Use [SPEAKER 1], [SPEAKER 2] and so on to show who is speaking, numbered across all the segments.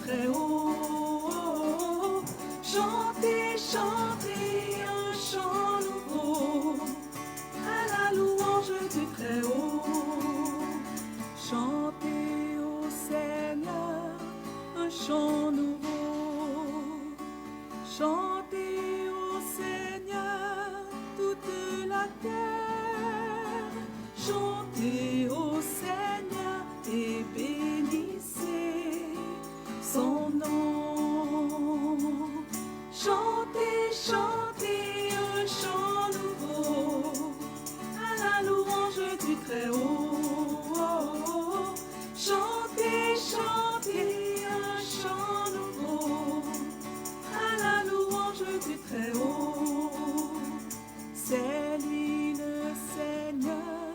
[SPEAKER 1] Très-Haut. Chantez, chantez un chant nouveau à la louange du Très-Haut. Chantez au Seigneur un chant nouveau. Chantez au Seigneur toute la terre. Chantez au Seigneur et bénissez son nom. Chantez, chantez un chant nouveau à la louange du Très-Haut. Chantez, chantez un chant nouveau à la louange du Très-Haut. C'est lui le Seigneur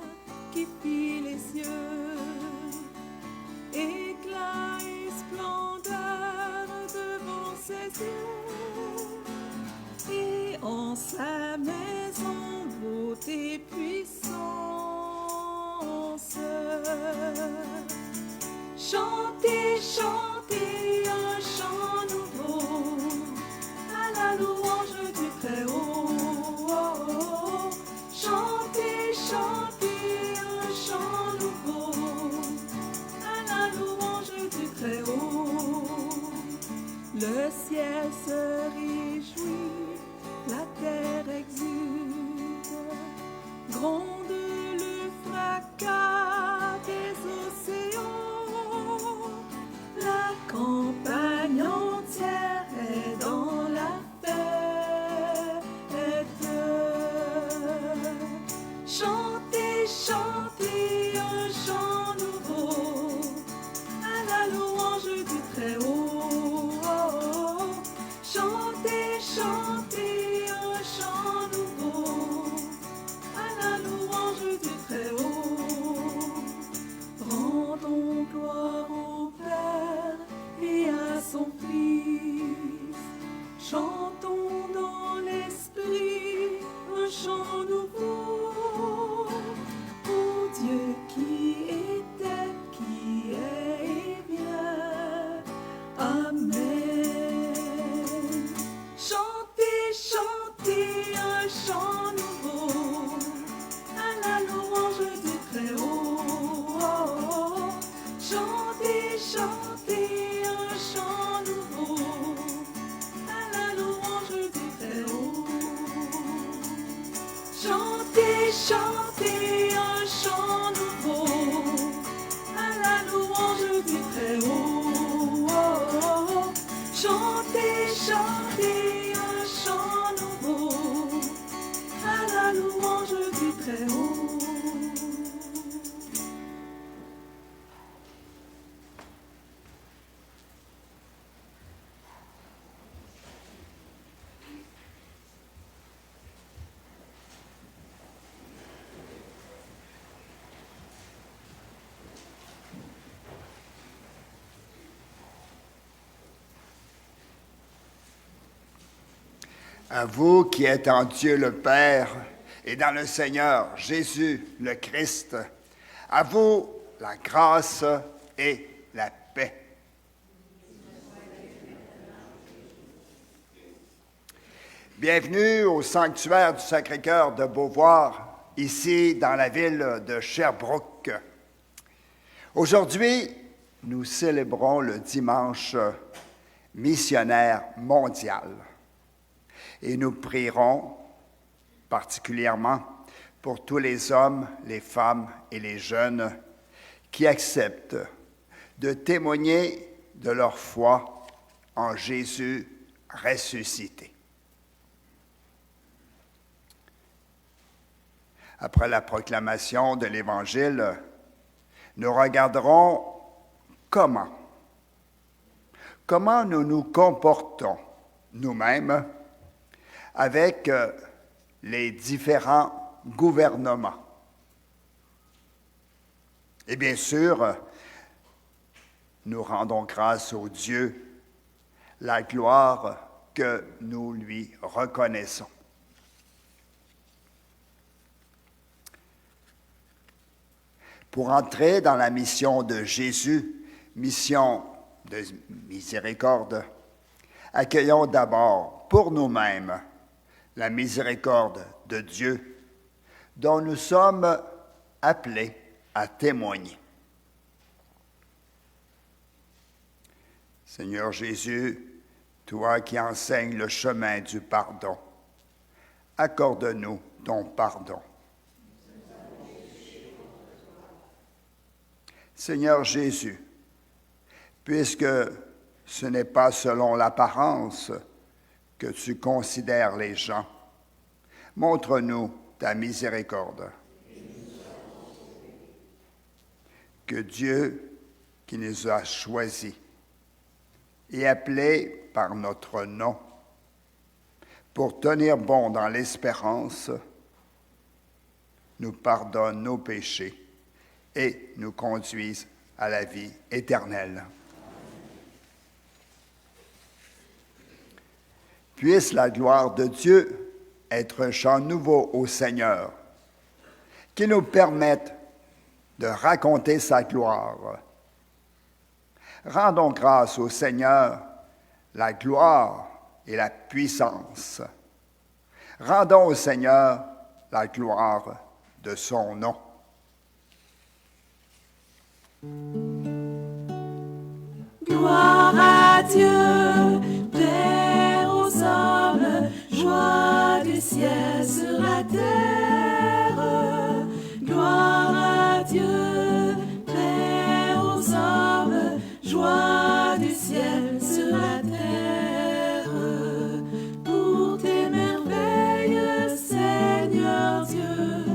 [SPEAKER 1] qui fit les cieux, éclat et splendeur devant ses yeux, et en sa maison beauté et puissance. Chantez, chantez un chant nouveau à la louange du Très-Haut. Chantez, chantez un chant nouveau à la louange du Très-Haut. Le ciel se réjouit, la terre exulte, gronde le fracas des océans. La campagne entière est dans la fête. Chantez, chantez un chant nouveau à la louange du Très-Haut. Chantez, chantez un chant nouveau à la louange du Très-Haut. Rendons gloire au Père et à son Fils. Chantons dans l'esprit un chant nouveau au Dieu qui était, qui est et vient. Amen. Chantez, chantez un chant nouveau à la louange du Très-Haut. Chantez, chantez un chant nouveau à la louange du Très-Haut. Chantez, chantez un chant nouveau à la louange du Très-Haut. Chantez, chantez un chant nouveau à la louange du Très-Haut.
[SPEAKER 2] À vous qui êtes en Dieu le Père et dans le Seigneur Jésus le Christ, à vous la grâce et la paix. Bienvenue au sanctuaire du Sacré-Cœur de Beauvoir, ici dans la ville de Sherbrooke. Aujourd'hui, nous célébrons le dimanche missionnaire mondial. Et nous prierons particulièrement pour tous les hommes, les femmes et les jeunes qui acceptent de témoigner de leur foi en Jésus ressuscité. Après la proclamation de l'Évangile, nous regarderons comment nous nous comportons nous-mêmes avec les différents gouvernements. Et bien sûr, nous rendons grâce au Dieu, la gloire que nous lui reconnaissons. Pour entrer dans la mission de Jésus, mission de miséricorde, accueillons d'abord pour nous-mêmes la miséricorde de Dieu dont nous sommes appelés à témoigner. Seigneur Jésus, toi qui enseignes le chemin du pardon, accorde-nous ton pardon. Seigneur Jésus, puisque ce n'est pas selon l'apparence que tu considères les gens, montre-nous ta miséricorde. Que Dieu, qui nous a choisis et appelés par notre nom, pour tenir bon dans l'espérance, nous pardonne nos péchés et nous conduise à la vie éternelle. Puisse la gloire de Dieu être un chant nouveau au Seigneur, qui nous permette de raconter sa gloire. Rendons grâce au Seigneur, la gloire et la puissance. Rendons au Seigneur la gloire de son nom.
[SPEAKER 1] Gloire à Dieu, Père aux hommes, joie du ciel sur la terre. Gloire à Dieu, Père aux hommes, joie du ciel sur la terre. Pour tes merveilles, Seigneur Dieu,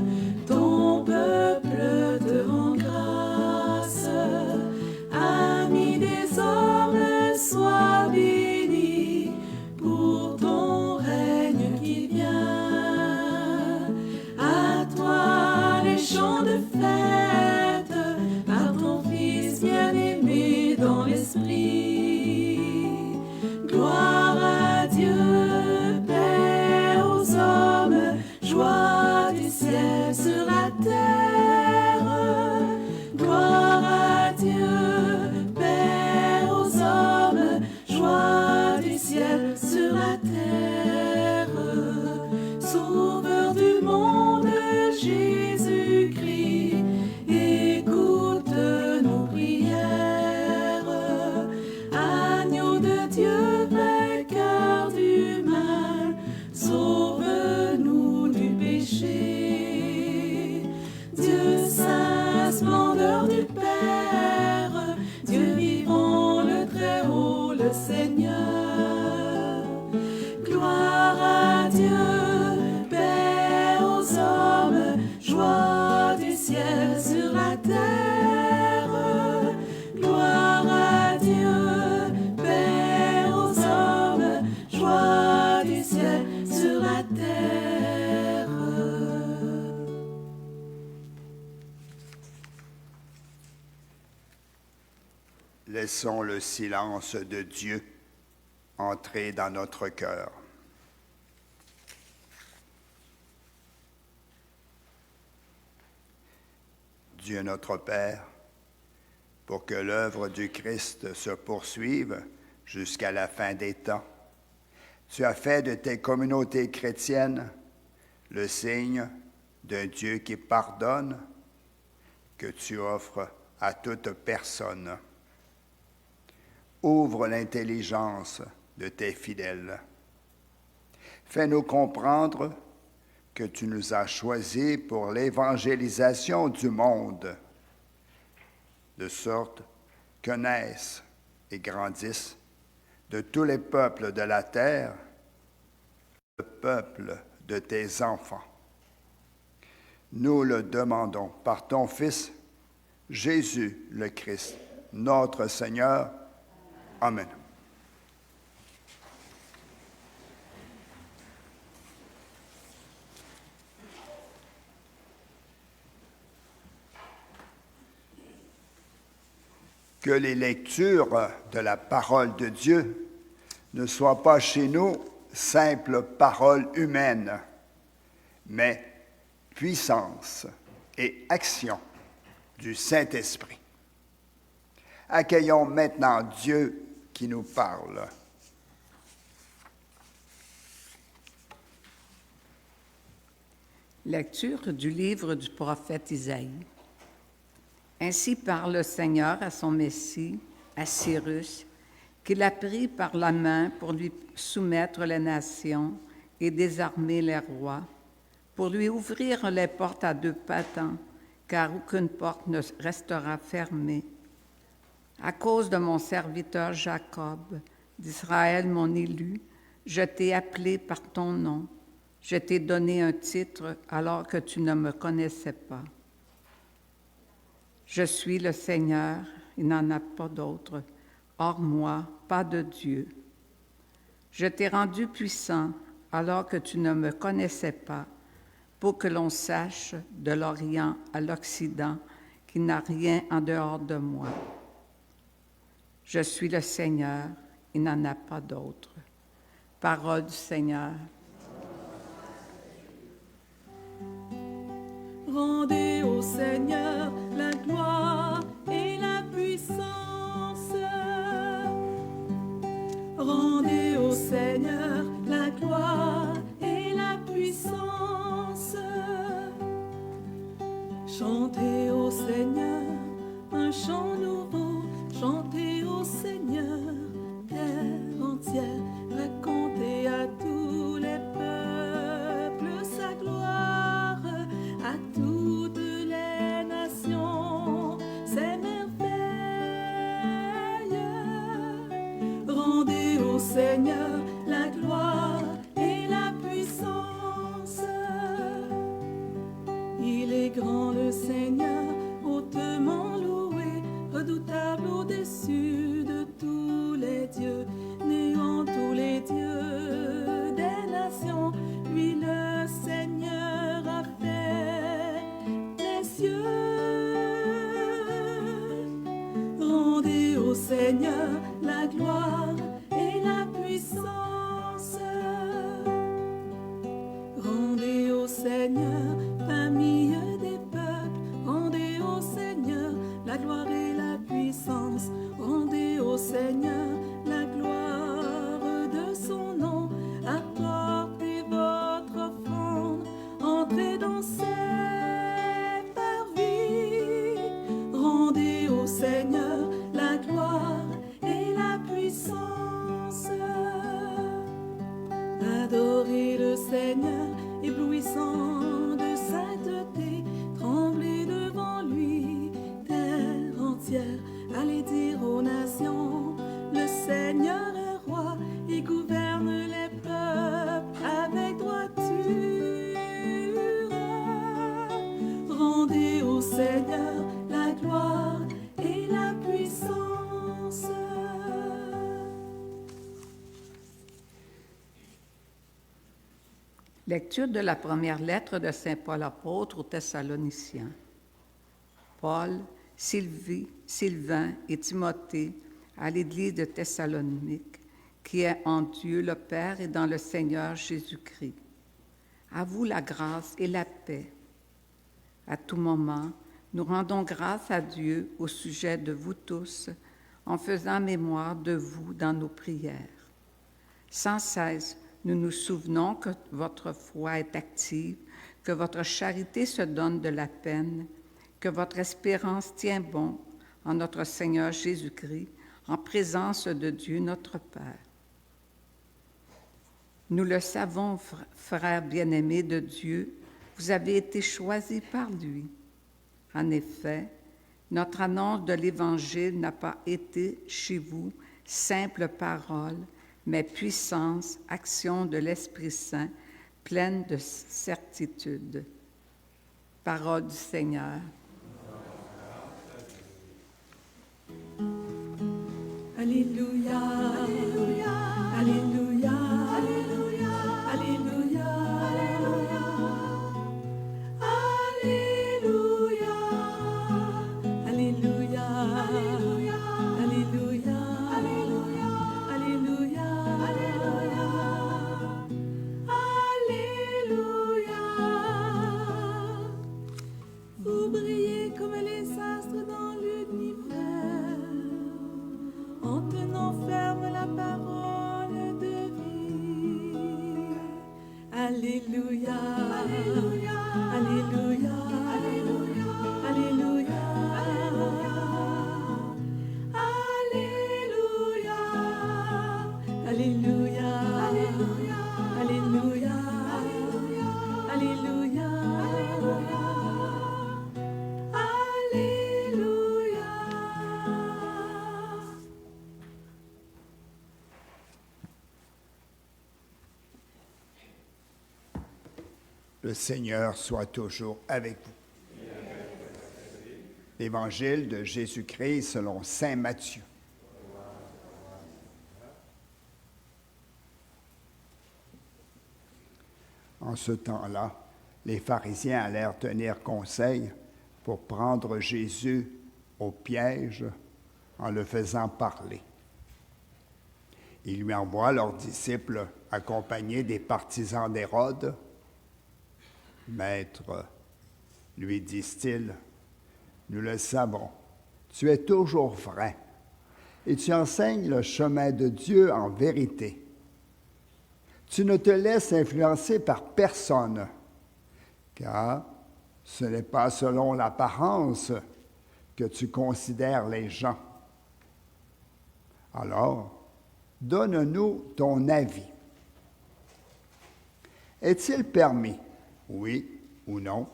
[SPEAKER 1] ton peuple te rend grâce. Ami des hommes, sois béni pour ton règne qui vient. À toi les chants de fête, par ton Fils bien-aimé dans l'esprit. Gloire à Dieu, Père aux hommes, joie du ciel sur la terre. Gloire à Dieu, Père aux hommes, joie du ciel sur la terre. Sauveur du monde, Jésus-Christ, écoute nos prières. Agneau de Dieu, vainqueur du mal, sauve-nous du péché. Dieu saint, splendeur du Père, Dieu vivant, le Très-Haut, le Seigneur. Gloire à Dieu, Père aux hommes, joie du ciel sur la terre. Gloire à Dieu, Père aux hommes, joie du ciel sur la terre.
[SPEAKER 2] Laissons le silence de Dieu entrer dans notre cœur. Dieu notre Père, pour que l'œuvre du Christ se poursuive jusqu'à la fin des temps, tu as fait de tes communautés chrétiennes le signe d'un Dieu qui pardonne, que tu offres à toute personne. Ouvre l'intelligence de tes fidèles. Fais-nous comprendre que tu nous as choisis pour l'évangélisation du monde, de sorte que naissent et grandissent de tous les peuples de la terre, le peuple de tes enfants. Nous le demandons par ton Fils, Jésus le Christ, notre Seigneur. Amen. Que les lectures de la parole de Dieu ne soient pas chez nous simples paroles humaines, mais puissance et action du Saint-Esprit. Accueillons maintenant Dieu qui nous parle.
[SPEAKER 3] Lecture du livre du prophète Isaïe. Ainsi parle le Seigneur à son Messie, à Cyrus, qu'il a pris par la main pour lui soumettre les nations et désarmer les rois, pour lui ouvrir les portes à deux battants, car aucune porte ne restera fermée. À cause de mon serviteur Jacob, d'Israël mon élu, je t'ai appelé par ton nom. Je t'ai donné un titre alors que tu ne me connaissais pas. Je suis le Seigneur, il n'en a pas d'autre. Hors moi, pas de Dieu. Je t'ai rendu puissant alors que tu ne me connaissais pas, pour que l'on sache de l'Orient à l'Occident qu'il n'y a rien en dehors de moi. Je suis le Seigneur, il n'en a pas d'autre. Parole du Seigneur.
[SPEAKER 1] Rendez au Seigneur la gloire et la puissance. Rendez au Seigneur la gloire et la puissance. Chantez au Seigneur un chant nouveau. Chantez au Seigneur, terre entière. Racontez à tous les peuples sa gloire, à toutes les nations ses merveilles. Rendez au Seigneur la gloire et la puissance. Il est grand le Seigneur, hautement loué, redoutable au-dessus de tous les dieux, néant tous les dieux des nations. Lui le Seigneur a fait les cieux. Rendez au Seigneur la gloire et la puissance. Rendez au Seigneur parmi des peuples. Rendez au Seigneur la gloire et la puissance. Rendez au Seigneur la gloire de son nom. Apportez votre offrande, entrez dans ses parvis. Rendez au Seigneur la gloire et la puissance. Adorez le Seigneur, éblouissant de sainteté. Tremblez devant lui, terre entière. Allez dire aux nations, le Seigneur est roi, il gouverne les peuples avec droiture. Rendez au Seigneur la gloire et la puissance.
[SPEAKER 3] Lecture de la première lettre de saint Paul apôtre aux Thessaloniciens. Paul, Sylvain et Timothée à l'église de Thessalonique, qui est en Dieu le Père et dans le Seigneur Jésus-Christ. À vous la grâce et la paix. À tout moment, nous rendons grâce à Dieu au sujet de vous tous, en faisant mémoire de vous dans nos prières. Sans cesse, nous nous souvenons que votre foi est active, que votre charité se donne de la peine, que votre espérance tient bon en notre Seigneur Jésus-Christ, en présence de Dieu notre Père. Nous le savons, frères bien-aimés de Dieu, vous avez été choisis par lui. En effet, notre annonce de l'Évangile n'a pas été chez vous simple parole, mais puissance, action de l'Esprit Saint, pleine de certitude. Parole du Seigneur.
[SPEAKER 1] Alléluia, Alléluia, Alléluia, Alléluia, Alléluia, Alléluia, Alléluia, Alléluia, Alléluia, Alléluia, Alléluia, Alléluia. Vous brillez comme les astres dans l'univers. Alléluia, Alléluia, Alléluia, Alléluia, Alléluia, Alléluia, Alléluia, Alléluia, Alléluia.
[SPEAKER 2] Le Seigneur soit toujours avec vous. L'Évangile de Jésus-Christ selon saint Matthieu. En ce temps-là, les pharisiens allèrent tenir conseil pour prendre Jésus au piège en le faisant parler. Ils lui envoient leurs disciples accompagnés des partisans d'Hérode. « Maître, lui disent-ils, nous le savons, tu es toujours vrai et tu enseignes le chemin de Dieu en vérité. Tu ne te laisses influencer par personne, car ce n'est pas selon l'apparence que tu considères les gens. Alors, donne-nous ton avis. Est-il permis, oui ou non,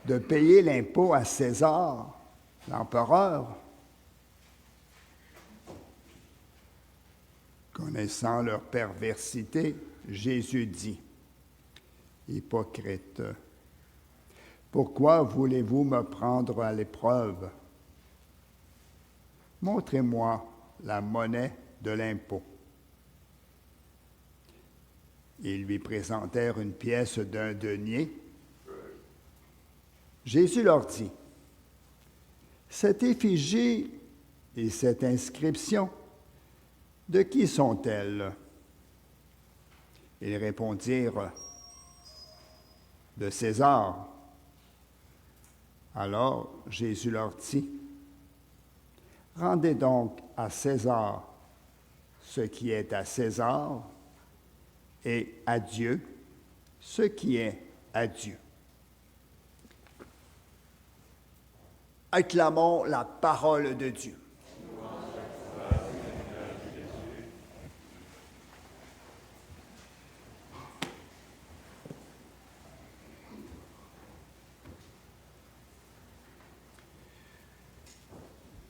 [SPEAKER 2] de payer l'impôt à César, l'empereur? » Connaissant leur perversité, Jésus dit, « Hypocrite, pourquoi voulez-vous me prendre à l'épreuve? Montrez-moi la monnaie de l'impôt. » Ils lui présentèrent une pièce d'un denier. Jésus leur dit, « Cette effigie et cette inscription, de qui sont-elles? » Ils répondirent, « De César. » Alors Jésus leur dit, « Rendez donc à César ce qui est à César, et à Dieu ce qui est à Dieu. » Acclamons la parole de Dieu.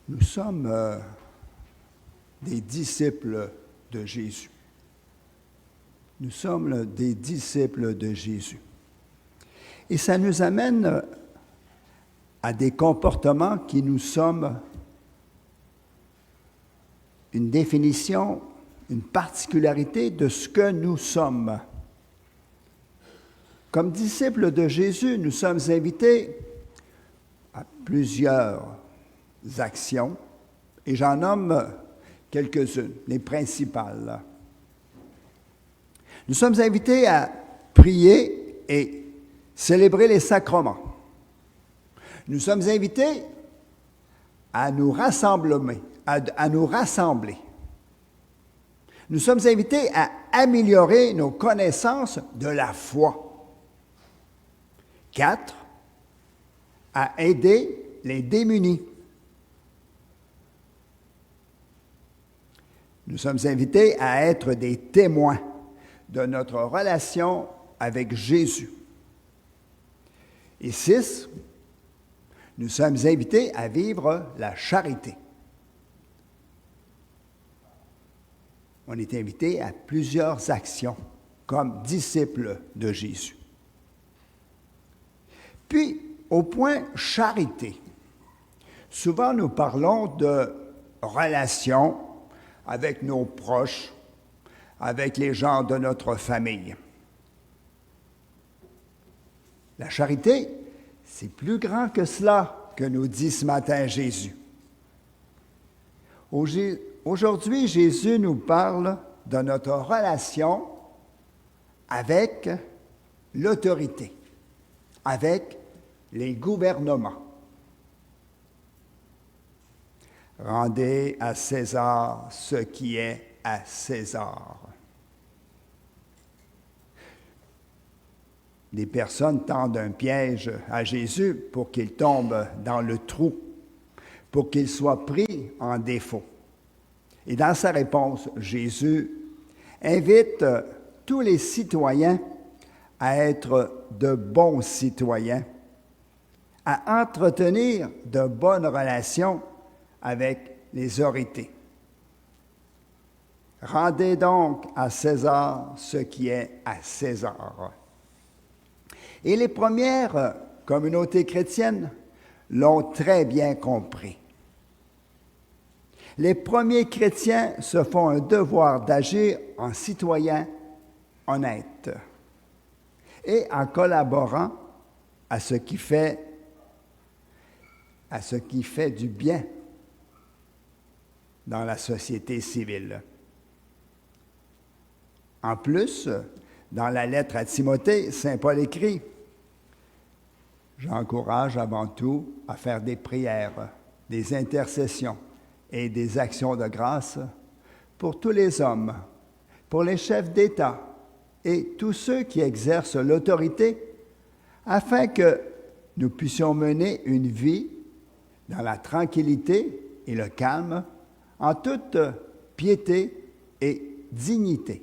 [SPEAKER 2] Nous sommes des disciples de Jésus. Nous sommes des disciples de Jésus. Et ça nous amène à des comportements qui nous sommes une définition, une particularité de ce que nous sommes. Comme disciples de Jésus, nous sommes invités à plusieurs actions, et j'en nomme quelques-unes, les principales. Nous sommes invités à prier et célébrer les sacrements. Nous sommes invités à nous rassembler, à nous rassembler. Nous sommes invités à améliorer nos connaissances de la foi. 4, à aider les démunis. Nous sommes invités à être des témoins de notre relation avec Jésus. Et 6, nous sommes invités à vivre la charité. On est invités à plusieurs actions comme disciples de Jésus. Puis, au point charité, souvent nous parlons de relations avec nos proches, avec les gens de notre famille. La charité, c'est plus grand que cela que nous dit ce matin Jésus. Aujourd'hui, Jésus nous parle de notre relation avec l'autorité, avec les gouvernements. Rendez à César ce qui est à César. des personnes tendent un piège à Jésus pour qu'il tombe dans le trou, pour qu'il soit pris en défaut. Et dans sa réponse, Jésus invite tous les citoyens à être de bons citoyens, à entretenir de bonnes relations avec les autorités. Rendez donc à César ce qui est à César. Et les premières communautés chrétiennes l'ont très bien compris. Les premiers chrétiens se font un devoir d'agir en citoyens honnêtes et en collaborant à ce qui fait du bien dans la société civile. En plus, dans la lettre à Timothée, saint Paul écrit « J'encourage avant tout à faire des prières, des intercessions et des actions de grâce pour tous les hommes, pour les chefs d'État et tous ceux qui exercent l'autorité, afin que nous puissions mener une vie dans la tranquillité et le calme, en toute piété et dignité. »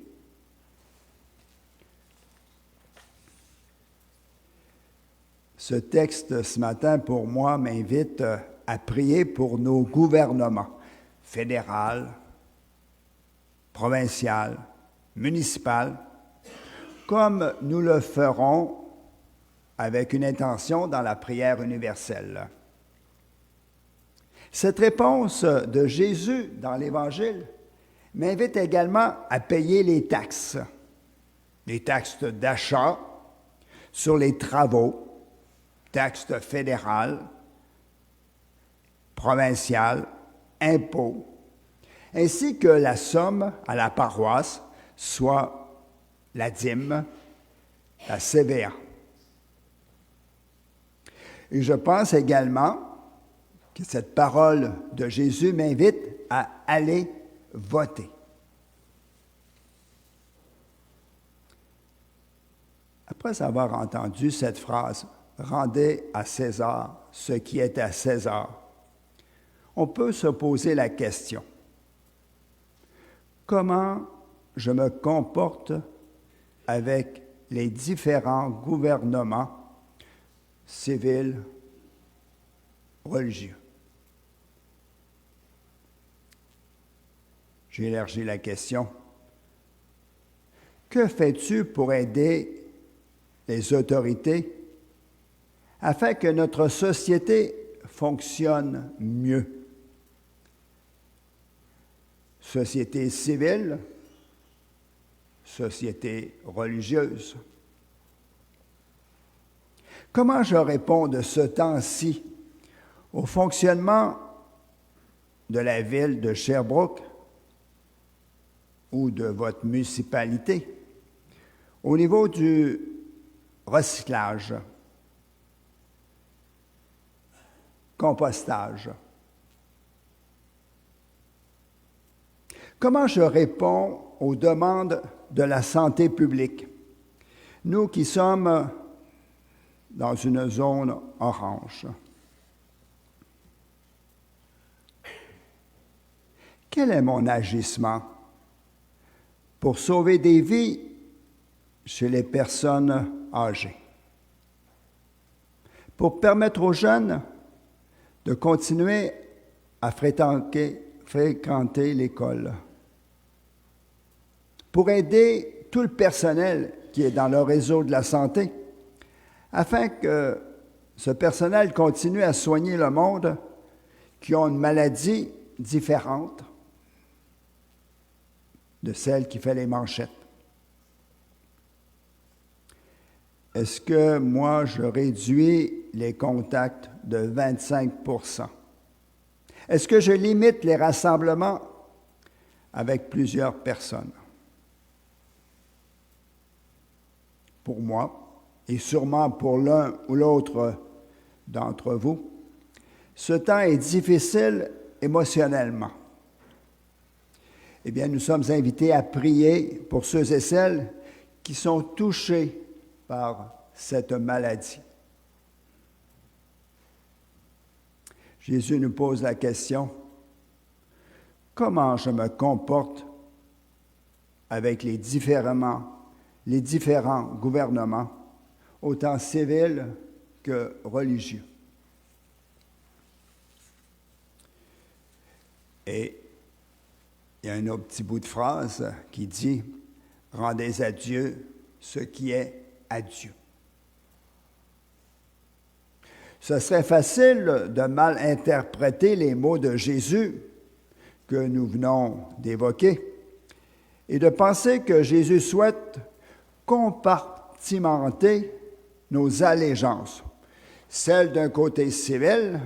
[SPEAKER 2] Ce texte, ce matin, pour moi, m'invite à prier pour nos gouvernements fédéral, provincial, municipal, comme nous le ferons avec une intention dans la prière universelle. Cette réponse de Jésus dans l'Évangile m'invite également à payer les taxes d'achat sur les travaux, taxes fédérales, provinciales, impôts, ainsi que la somme à la paroisse, soit la dîme, la CVA. Et je pense également que cette parole de Jésus m'invite à aller voter. Après avoir entendu cette phrase, « Rendez à César ce qui est à César », on peut se poser la question, comment je me comporte avec les différents gouvernements civils, religieux? J'ai élargi la question. Que fais-tu pour aider les autorités afin que notre société fonctionne mieux? Société civile, société religieuse. Comment je réponds de ce temps-ci au fonctionnement de la ville de Sherbrooke ou de votre municipalité au niveau du recyclage, compostage? Comment je réponds aux demandes de la santé publique, nous qui sommes dans une zone orange? Quel est mon agissement pour sauver des vies chez les personnes âgées, pour permettre aux jeunes de continuer à fréquenter l'école, pour aider tout le personnel qui est dans le réseau de la santé, afin que ce personnel continue à soigner le monde qui ont une maladie différente de celle qui fait les manchettes. Est-ce que moi, je réduis les contacts de 25%? Est-ce que je limite les rassemblements avec plusieurs personnes? Pour moi, et sûrement pour l'un ou l'autre d'entre vous, ce temps est difficile émotionnellement. Eh bien, nous sommes invités à prier pour ceux et celles qui sont touchés par cette maladie. Jésus nous pose la question, comment je me comporte avec les différents gouvernements, autant civils que religieux? Et il y a un autre petit bout de phrase qui dit « Rendez à Dieu ce qui est à Dieu ». Ce serait facile de mal interpréter les mots de Jésus que nous venons d'évoquer et de penser que Jésus souhaite compartimenter nos allégeances, celles d'un côté civil,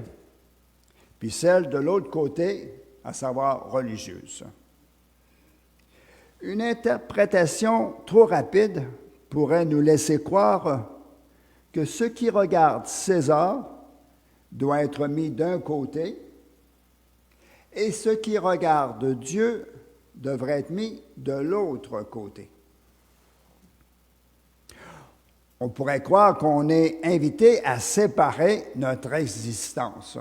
[SPEAKER 2] puis celles de l'autre côté, à savoir religieuse. Une interprétation trop rapide pourrait nous laisser croire que ce qui regarde César doit être mis d'un côté et ce qui regarde Dieu devrait être mis de l'autre côté. On pourrait croire qu'on est invité à séparer notre existence,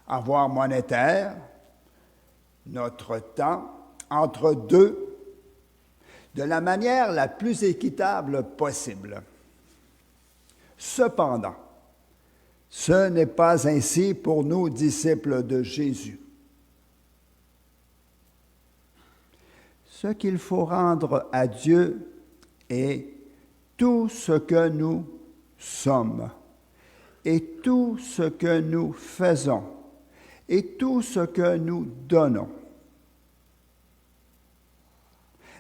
[SPEAKER 2] avoir monétaire, notre temps, entre deux, de la manière la plus équitable possible. Cependant, ce n'est pas ainsi pour nous, disciples de Jésus. Ce qu'il faut rendre à Dieu est tout ce que nous sommes, et tout ce que nous faisons, et tout ce que nous donnons.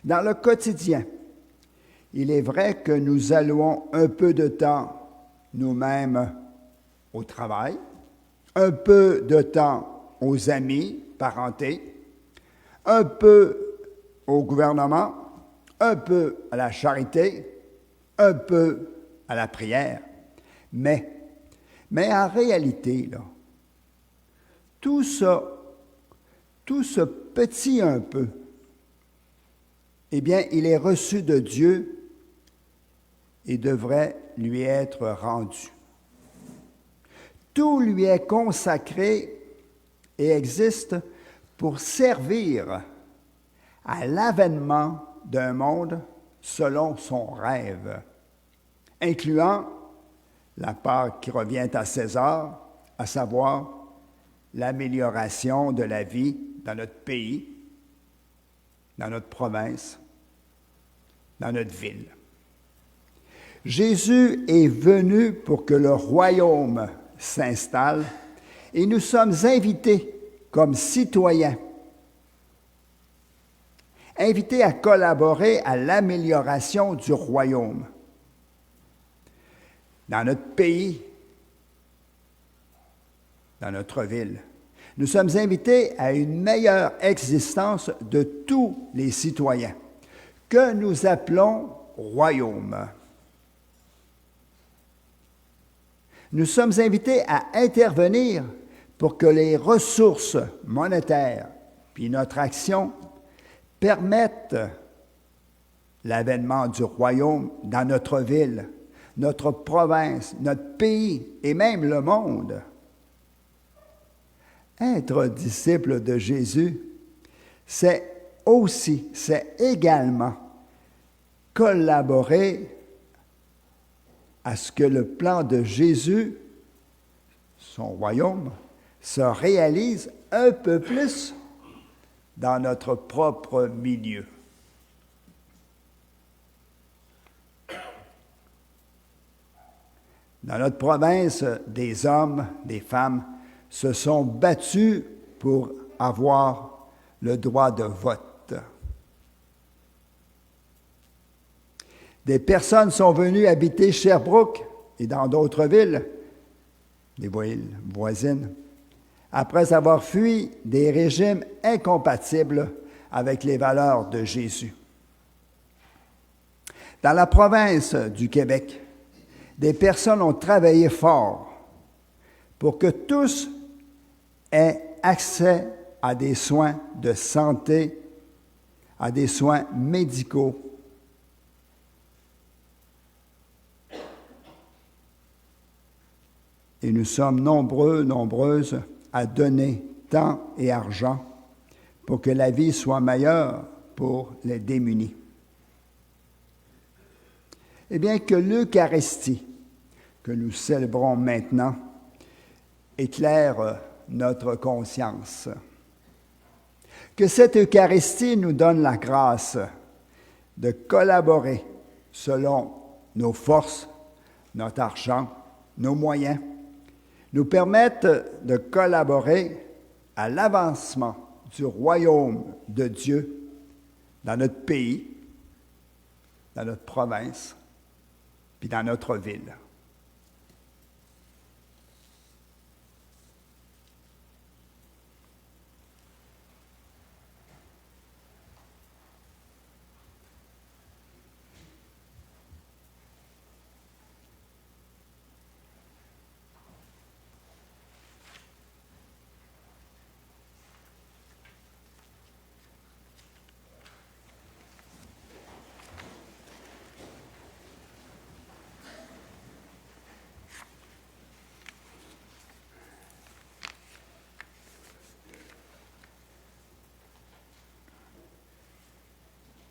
[SPEAKER 2] Dans le quotidien, il est vrai que nous allouons un peu de temps nous-mêmes au travail, un peu de temps aux amis, parentés, un peu au gouvernement, un peu à la charité, un peu à la prière. Mais en réalité, là, tout ce petit un peu, eh bien, il est reçu de Dieu et devrait lui être rendu. Tout lui est consacré et existe pour servir à l'avènement d'un monde selon son rêve, incluant la part qui revient à César, à savoir l'amélioration de la vie dans notre pays, dans notre province, dans notre ville. Jésus est venu pour que le royaume s'installe et nous sommes invités comme citoyens, invités à collaborer à l'amélioration du royaume. Dans notre pays, dans notre ville, nous sommes invités à une meilleure existence de tous les citoyens, que nous appelons royaume. Nous sommes invités à intervenir pour que les ressources monétaires puis notre action permettent l'avènement du royaume dans notre ville, notre province, notre pays et même le monde. Être disciple de Jésus, c'est également collaborer à ce que le plan de Jésus, son royaume, se réalise un peu plus dans notre propre milieu. Dans notre province, des hommes, des femmes se sont battus pour avoir le droit de vote. Des personnes sont venues habiter Sherbrooke et dans d'autres villes, des villes voisines, après avoir fui des régimes incompatibles avec les valeurs de Jésus. Dans la province du Québec, des personnes ont travaillé fort pour que tous aient accès à des soins de santé, à des soins médicaux. Et nous sommes nombreux, nombreuses à donner temps et argent pour que la vie soit meilleure pour les démunis. Eh bien, que l'Eucharistie, que nous célébrons maintenant, éclaire notre conscience. Que cette Eucharistie nous donne la grâce de collaborer selon nos forces, notre argent, nos moyens, nous permettent de collaborer à l'avancement du royaume de Dieu dans notre pays, dans notre province, puis dans notre ville.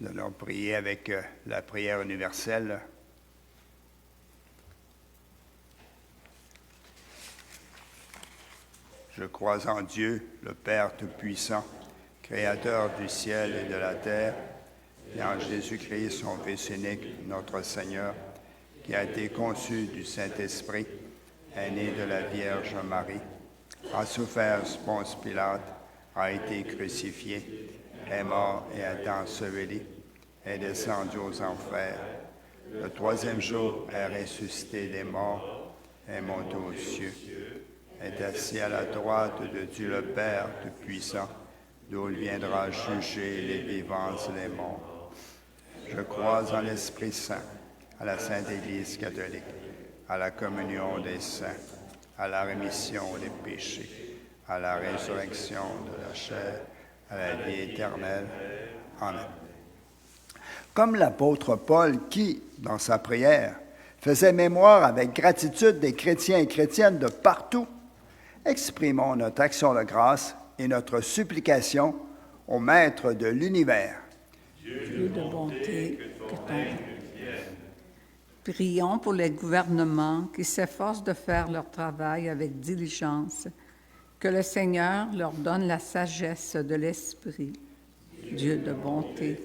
[SPEAKER 2] Nous allons prier avec la prière universelle. Je crois en Dieu, le Père Tout-Puissant, Créateur du ciel et de la terre, et en Jésus-Christ, son Fils unique, notre Seigneur, qui a été conçu du Saint-Esprit, est né de la Vierge Marie, a souffert sous Ponce Pilate, a été crucifié, est mort et a été enseveli, est descendu aux enfers. Le troisième jour est ressuscité des morts, est monté aux cieux, est assis à la droite de Dieu le Père Tout-Puissant, d'où il viendra juger les vivants et les morts. Je crois en l'Esprit Saint, à la Sainte Église catholique, à la communion des saints, à la rémission des péchés, à la résurrection de la chair, à la vie éternelle. Amen. Comme l'apôtre Paul qui, dans sa prière, faisait mémoire avec gratitude des chrétiens et chrétiennes de partout, exprimons notre action de grâce et notre supplication au Maître de l'univers.
[SPEAKER 3] Dieu de bonté, que ton règne vienne. Prions pour les gouvernements qui s'efforcent de faire leur travail avec diligence, que le Seigneur leur donne la sagesse de l'Esprit. Dieu de bonté.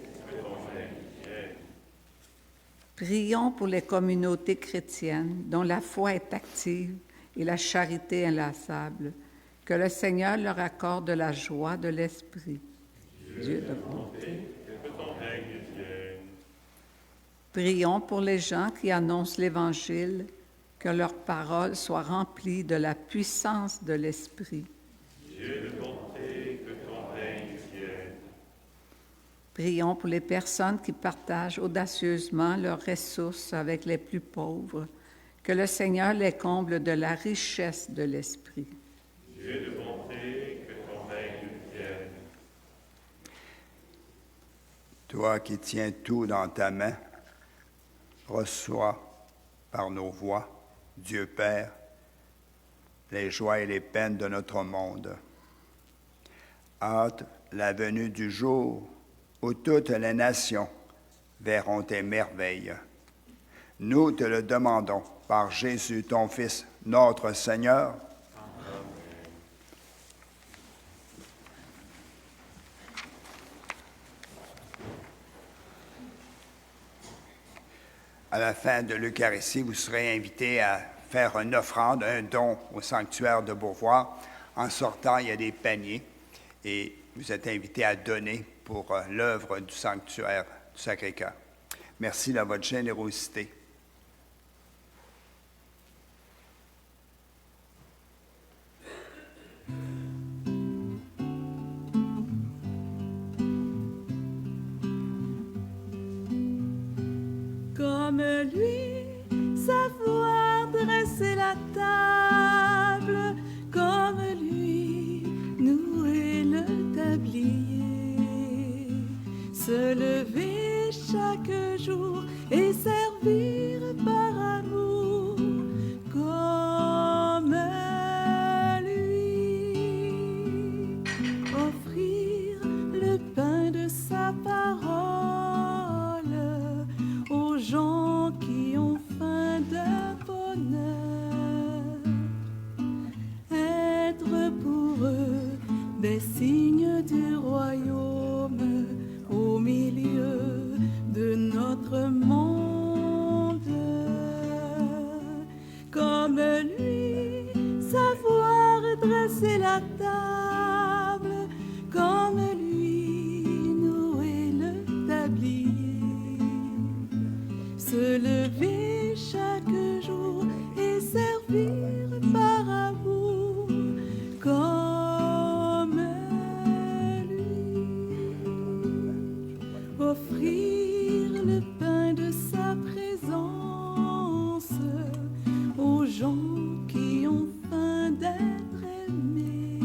[SPEAKER 3] Prions pour les communautés chrétiennes dont la foi est active et la charité inlassable, que le Seigneur leur accorde la joie de l'Esprit. Dieu de bonté. Prions pour les gens qui annoncent l'Évangile, que leurs paroles soient remplies de la puissance de l'Esprit.
[SPEAKER 4] Dieu de bonté, que ton règne vienne.
[SPEAKER 3] Prions pour les personnes qui partagent audacieusement leurs ressources avec les plus pauvres, que le Seigneur les comble de la richesse de l'Esprit.
[SPEAKER 4] Dieu de bonté, que ton règne vienne.
[SPEAKER 2] Toi qui tiens tout dans ta main, reçois par nos voix, Dieu Père, les joies et les peines de notre monde. Hâte la venue du jour où toutes les nations verront tes merveilles. Nous te le demandons par Jésus, ton Fils, notre Seigneur. À la fin de l'Eucharistie, vous serez invité à faire une offrande, un don au sanctuaire de Beauvoir. En sortant, il y a des paniers et vous êtes invité à donner pour l'œuvre du sanctuaire du Sacré-Cœur. Merci de votre générosité.
[SPEAKER 1] Comme lui, savoir dresser la table, comme lui, nouer le tablier, se lever chaque jour et servir par amour, comme qui ont faim de bonheur, être pour eux des signes du royaume au milieu de notre monde. Comme lui, savoir dresser la table, comme lui, nouer le tablier, se lever chaque jour et servir par amour, comme lui, offrir le pain de sa présence aux gens qui ont faim d'être aimés,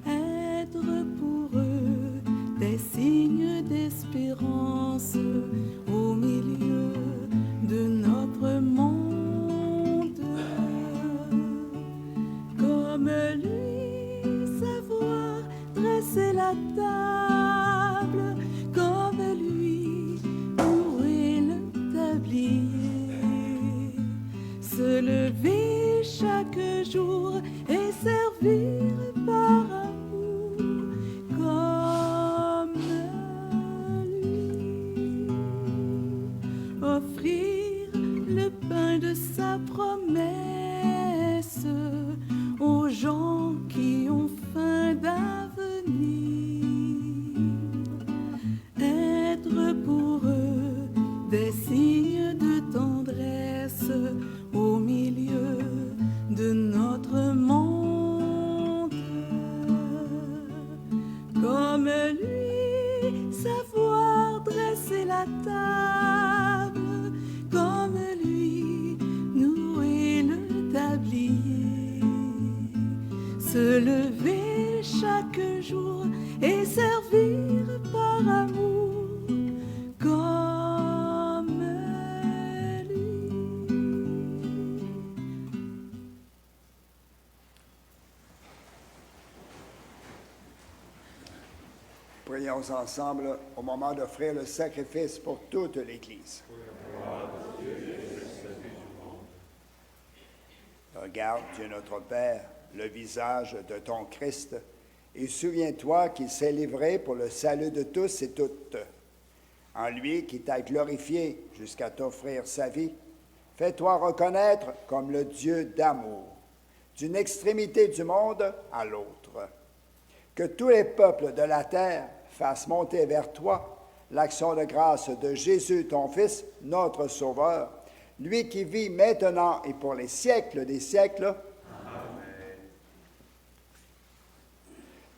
[SPEAKER 1] être pour eux des signes d'espérance au milieu de notre monde. Comme lui, savoir dresser la table, comme lui, nouer le tablier, se lever chaque jour et servir par amour, comme lui, offrir le pain de sa promesse aux gens qui ont faim d'avenir, être pour eux des signes de tendresse au milieu de notre monde. Comme lui, savoir dresser la table, comme lui, nouer le tablier, se lever chaque jour et servir par amour, comme lui.
[SPEAKER 2] Prions ensemble au moment d'offrir le sacrifice pour toute l'Église. Regarde, Dieu notre Père, le visage de ton Christ, et souviens-toi qu'il s'est livré pour le salut de tous et toutes. En lui qui t'a glorifié jusqu'à t'offrir sa vie, fais-toi reconnaître comme le Dieu d'amour, d'une extrémité du monde à l'autre. Que tous les peuples de la terre fassent monter vers toi l'action de grâce de Jésus, ton Fils, notre Sauveur, lui qui vit maintenant et pour les siècles des siècles. Amen.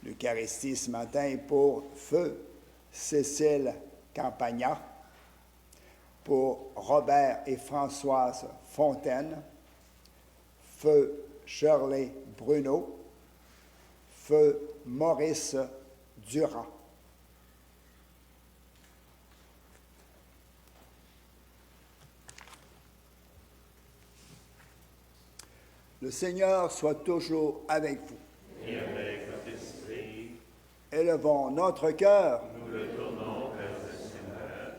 [SPEAKER 2] L'Eucharistie ce matin est pour Feu Cécile Campagna, pour Robert et Françoise Fontaine, Feu Shirley Bruno, Feu Maurice Durand. Le Seigneur soit toujours avec vous.
[SPEAKER 4] Et avec votre esprit,
[SPEAKER 2] Élevons notre cœur
[SPEAKER 4] nous le tournons vers le Seigneur.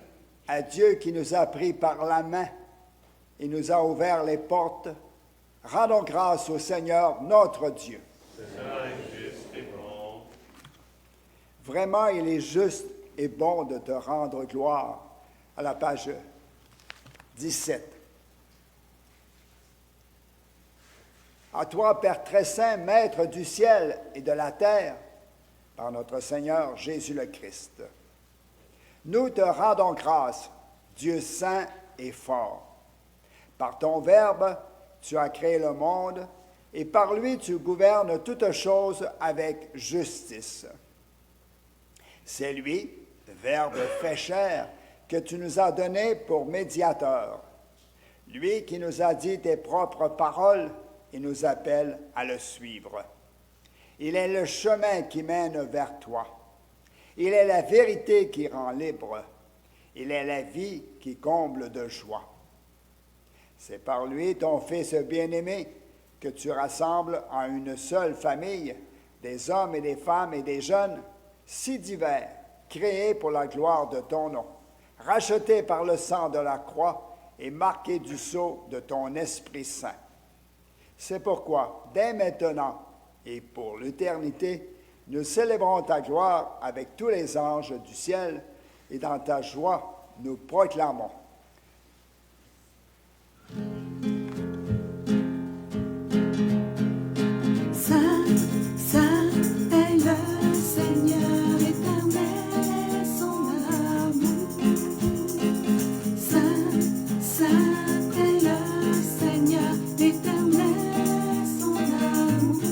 [SPEAKER 2] à Dieu qui nous a pris par la main et nous a ouvert les portes. Rendons grâce au Seigneur notre Dieu.
[SPEAKER 4] Cela est juste et bon.
[SPEAKER 2] Vraiment, il est juste et bon de te rendre gloire. À la page 17. À toi, Père très saint, Maître du ciel et de la terre, par notre Seigneur Jésus le Christ. Nous te rendons grâce, Dieu saint et fort. Par ton Verbe, tu as créé le monde, et par lui tu gouvernes toutes choses avec justice. C'est lui, le Verbe fait chair, que tu nous as donné pour médiateur. Lui qui nous a dit tes propres paroles et nous appelle à le suivre. Il est le chemin qui mène vers toi. Il est la vérité qui rend libre. Il est la vie qui comble de joie. C'est par lui, ton Fils bien-aimé, que tu rassembles en une seule famille des hommes et des femmes et des jeunes, si divers, créés pour la gloire de ton nom, rachetés par le sang de la croix et marqués du sceau de ton Esprit Saint. C'est pourquoi, dès maintenant et pour l'éternité, nous célébrons ta gloire avec tous les anges du ciel et dans ta joie, nous proclamons.
[SPEAKER 1] Saint, Saint est le Seigneur éternel, son amour. Saint, Saint est le Seigneur éternel, son amour.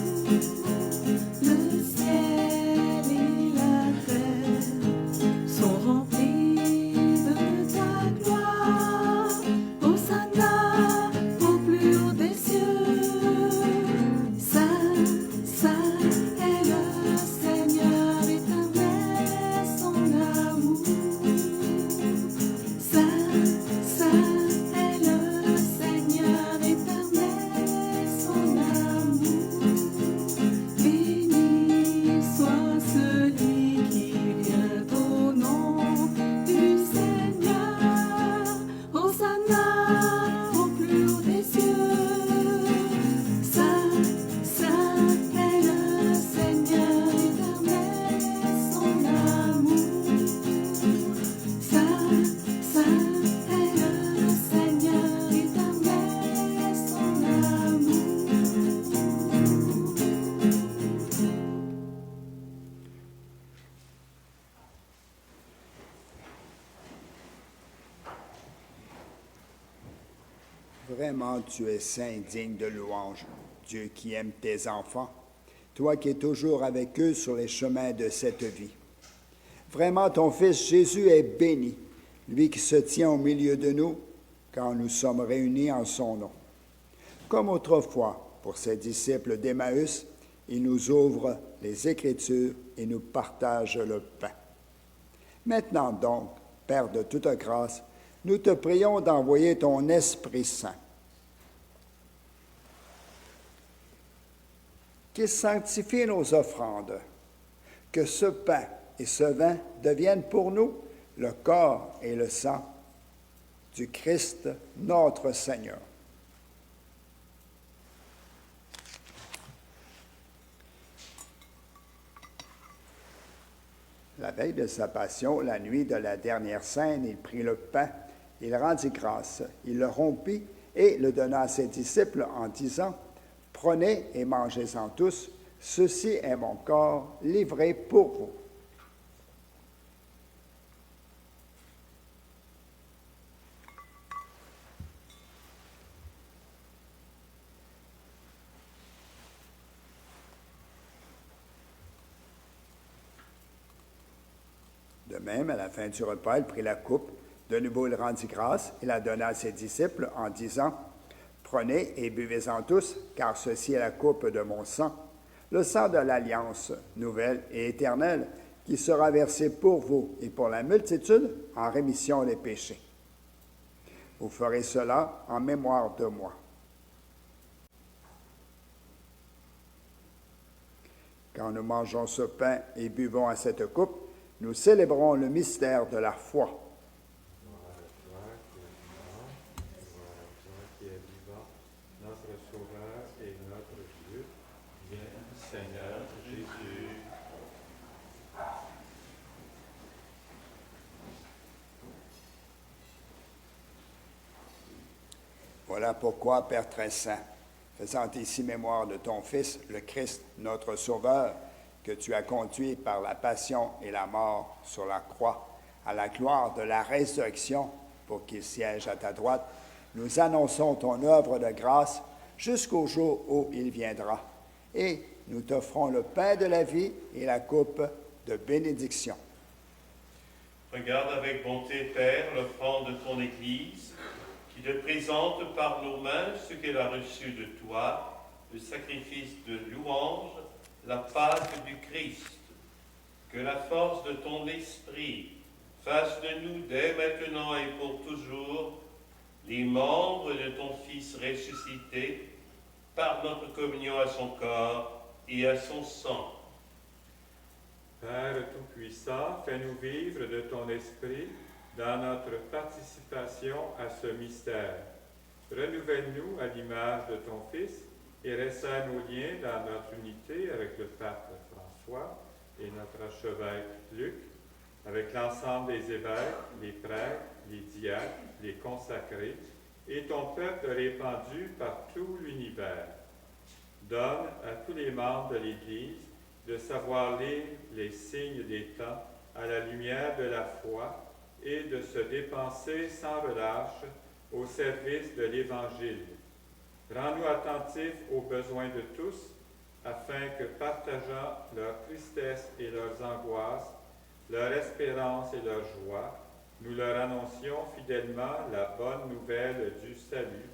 [SPEAKER 1] Le ciel et la terre sont remplis de ta gloire. Hosanna au plus haut des cieux. Saint, Saint est le Seigneur éternel, son amour. Saint, Saint est le Seigneur éternel, son amour. Béni soit celui qui vient au nom du Seigneur. Hosanna au plus haut des cieux. Saint, Saint est le Seigneur éternel, son amour. Saint, Saint est le Seigneur éternel, son amour.
[SPEAKER 2] Vraiment, tu es saint, digne de louange, Dieu qui aime tes enfants, toi qui es toujours avec eux sur les chemins de cette vie. Vraiment, ton Fils Jésus est béni, lui qui se tient au milieu de nous quand nous sommes réunis en son nom. Comme autrefois, pour ses disciples d'Emmaüs, il nous ouvre les Écritures et nous partage le pain. Maintenant donc, Père de toute grâce, nous te prions d'envoyer ton Esprit Saint, qu'il sanctifie nos offrandes, que ce pain et ce vin deviennent pour nous le corps et le sang du Christ, notre Seigneur. La veille de sa passion, la nuit de la dernière scène, il prit le pain, il rendit grâce, il le rompit et le donna à ses disciples en disant, « Prenez et mangez-en tous, ceci est mon corps livré pour vous. » De même, à la fin du repas, il prit la coupe. De nouveau, il rendit grâce et la donna à ses disciples en disant, « Prenez et buvez-en tous, car ceci est la coupe de mon sang, le sang de l'alliance nouvelle et éternelle, qui sera versé pour vous et pour la multitude en rémission des péchés. Vous ferez cela en mémoire de moi. » Quand nous mangeons ce pain et buvons à cette coupe, nous célébrons le mystère de la foi.
[SPEAKER 5] Gloire à toi qui es vivant, notre Sauveur et notre Dieu.
[SPEAKER 4] Viens, Seigneur Jésus.
[SPEAKER 2] Voilà pourquoi, Père très saint, faisant ici mémoire de ton Fils, le Christ, notre Sauveur, que tu as conduit par la passion et la mort sur la croix, à la gloire de la résurrection, pour qu'il siège à ta droite, nous annonçons ton œuvre de grâce jusqu'au jour où il viendra. Et nous t'offrons le pain de la vie et la coupe de bénédiction.
[SPEAKER 4] Regarde avec bonté, Père, l'offrande de ton Église, qui te présente par nos mains ce qu'elle a reçu de toi, le sacrifice de louange, la Pâque du Christ. Que la force de ton esprit fasse de nous dès maintenant et pour toujours les membres de ton Fils ressuscité par notre communion à son corps et à son sang.
[SPEAKER 5] Père Tout-Puissant, fais-nous vivre de ton esprit dans notre participation à ce mystère. Renouvelle-nous à l'image de ton Fils et resserre nos liens dans notre unité avec le pape François et notre archevêque Luc, avec l'ensemble des évêques, les prêtres, les diacres, les consacrés et ton peuple répandu par tout l'univers. Donne à tous les membres de l'Église de savoir lire les signes des temps à la lumière de la foi et de se dépenser sans relâche au service de l'Évangile. Rends-nous attentifs aux besoins de tous, afin que, partageant leur tristesse et leurs angoisses, leur espérance et leur joie, nous leur annoncions fidèlement la bonne nouvelle du salut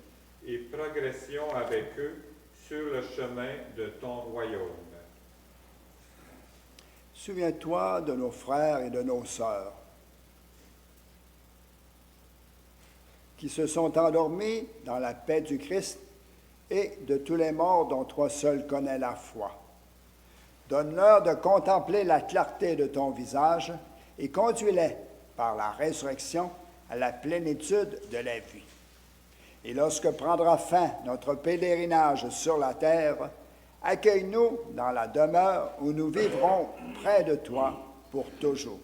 [SPEAKER 5] et progressions avec eux sur le chemin de ton royaume.
[SPEAKER 2] Souviens-toi de nos frères et de nos sœurs qui se sont endormis dans la paix du Christ et de tous les morts dont toi seul connais la foi. Donne-leur de contempler la clarté de ton visage et conduis-les par la résurrection à la plénitude de la vie. Et lorsque prendra fin notre pèlerinage sur la terre, accueille-nous dans la demeure où nous vivrons près de toi pour toujours.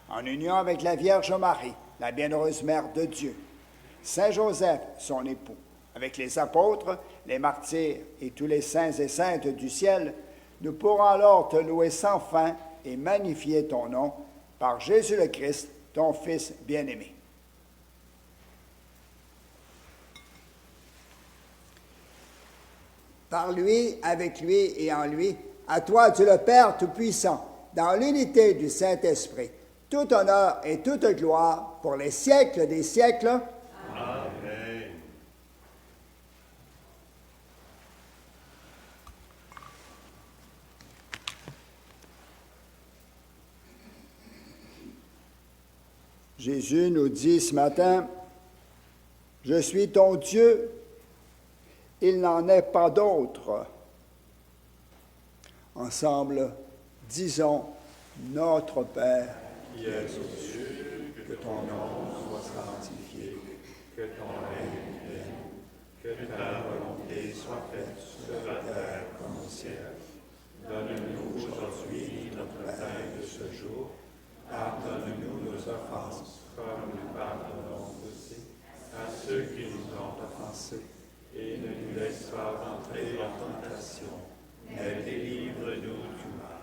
[SPEAKER 2] En union avec la Vierge Marie, la bienheureuse Mère de Dieu, Saint Joseph, son époux, avec les apôtres, les martyrs et tous les saints et saintes du ciel, nous pourrons alors te louer sans fin et magnifier ton nom par Jésus le Christ, ton Fils bien-aimé. Par lui, avec lui et en lui, à toi, Dieu le Père Tout-Puissant, dans l'unité du Saint-Esprit, tout honneur et toute gloire pour les siècles des siècles.
[SPEAKER 4] Amen.
[SPEAKER 2] Jésus nous dit ce matin, « Je suis ton Dieu, il n'en est pas d'autre. » Ensemble, disons, « Notre Père,
[SPEAKER 5] Qui es aux cieux, que ton nom soit sanctifié, que ton règne vienne, que ta volonté soit faite sur la terre comme au ciel. Donne-nous aujourd'hui notre pain de ce jour. Pardonne-nous nos offenses, comme nous pardonnons aussi à ceux qui nous ont offensés. Et ne nous laisse pas entrer en tentation, mais délivre-nous du mal.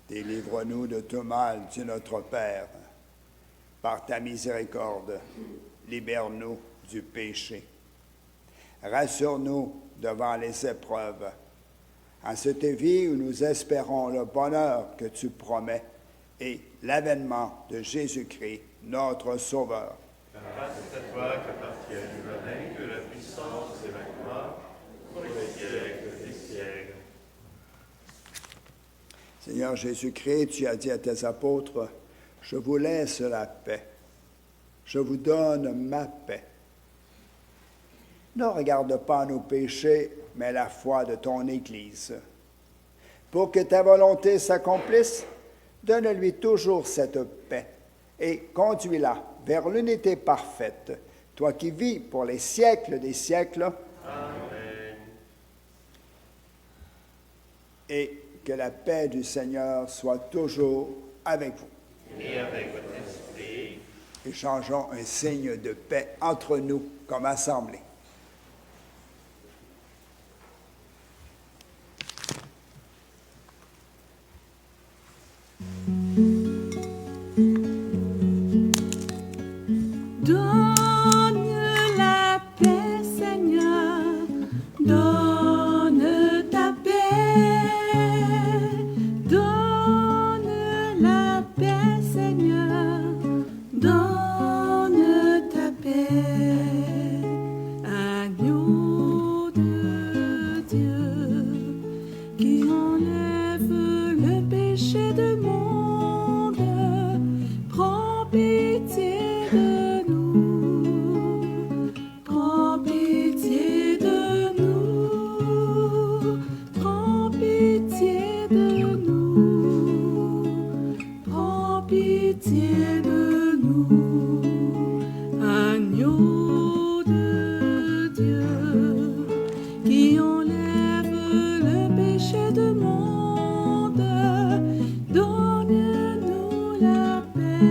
[SPEAKER 2] délivre-nous de tout mal, Dieu notre Père. Par ta miséricorde, libère-nous du péché. Rassure-nous devant les épreuves. En cette vie où nous espérons le bonheur que tu promets et l'avènement de Jésus-Christ, notre Sauveur.
[SPEAKER 4] Grâce à toi qu'appartiennent le règne, la puissance et la gloire pour les siècles des siècles.
[SPEAKER 2] Seigneur Jésus-Christ, tu as dit à tes apôtres, « Je vous laisse la paix. Je vous donne ma paix. » Ne regarde pas nos péchés, mais la foi de ton Église. Pour que ta volonté s'accomplisse, donne-lui toujours cette paix et conduis-la vers l'unité parfaite, toi qui vis pour les siècles des siècles.
[SPEAKER 4] Amen.
[SPEAKER 2] Et que la paix du Seigneur soit toujours avec vous.
[SPEAKER 4] Et avec votre esprit.
[SPEAKER 2] Échangeons un signe de paix entre nous comme assemblée.
[SPEAKER 1] Donne la paix, Seigneur, donne ta paix. Donne la paix, Seigneur, donne ta paix. Agneau de Dieu, qui enlève le péché du monde, prends pitié de nous, prends pitié de nous, prends pitié de nous, prends pitié. agneau de Dieu, qui enlève le péché du monde, donne-nous la paix,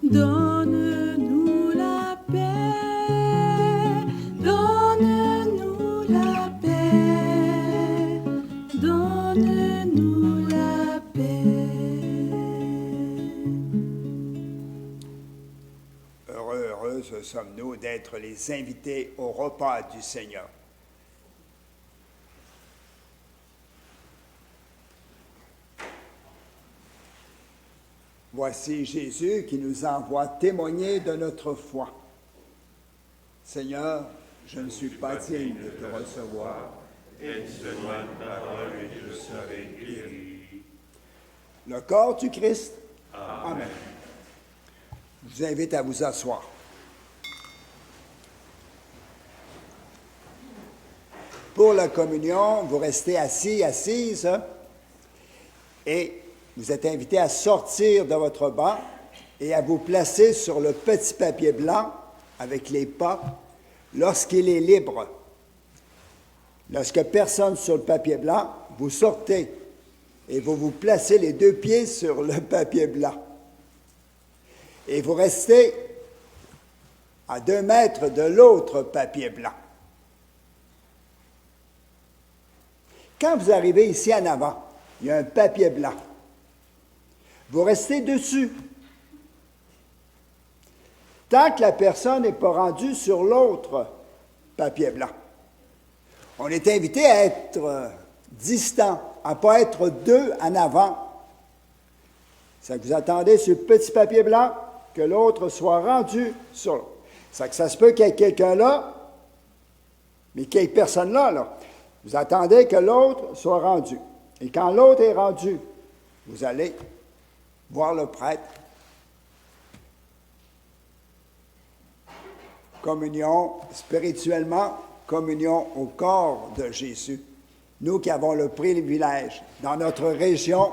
[SPEAKER 1] donne-nous la paix, donne-nous la paix, donne-nous la paix.
[SPEAKER 2] Heureuses sommes-nous d'être les invités au repas du Seigneur. Voici Jésus qui nous envoie témoigner de notre foi. Seigneur, je ne suis pas digne de te recevoir.
[SPEAKER 4] Aide-moi une parole et je serai guéri.
[SPEAKER 2] Le corps du Christ.
[SPEAKER 4] Amen.
[SPEAKER 2] Amen. Je vous invite à vous asseoir. Pour la communion, vous restez assis, assises, et vous êtes invités à sortir de votre banc et à vous placer sur le petit papier blanc avec les pas lorsqu'il est libre. Lorsque personne sur le papier blanc, vous sortez et vous vous placez les deux pieds sur le papier blanc. Et vous restez à 2 mètres de l'autre papier blanc. Quand vous arrivez ici en avant, il y a un papier blanc. Vous restez dessus. Tant que la personne n'est pas rendue sur l'autre papier blanc. On est invité à être distant, à ne pas être 2 en avant. Ça que vous attendez sur le petit papier blanc que l'autre soit rendu sur l'autre. Ça se peut qu'il y ait quelqu'un là, mais qu'il n'y ait personne là. Vous attendez que l'autre soit rendu. Et quand l'autre est rendu, vous allez voir le prêtre. Communion spirituellement, communion au corps de Jésus. Nous qui avons le privilège, dans notre région,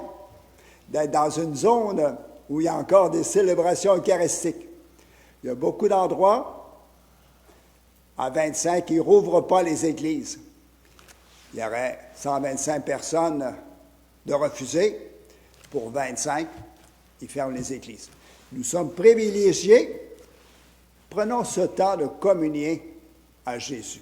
[SPEAKER 2] d'être dans une zone où il y a encore des célébrations eucharistiques. Il y a beaucoup d'endroits, à 25, qui ne rouvrent pas les églises. Il y aurait 125 personnes de refusées. Pour 25, ils ferment les églises. Nous sommes privilégiés. Prenons ce temps de communier à Jésus.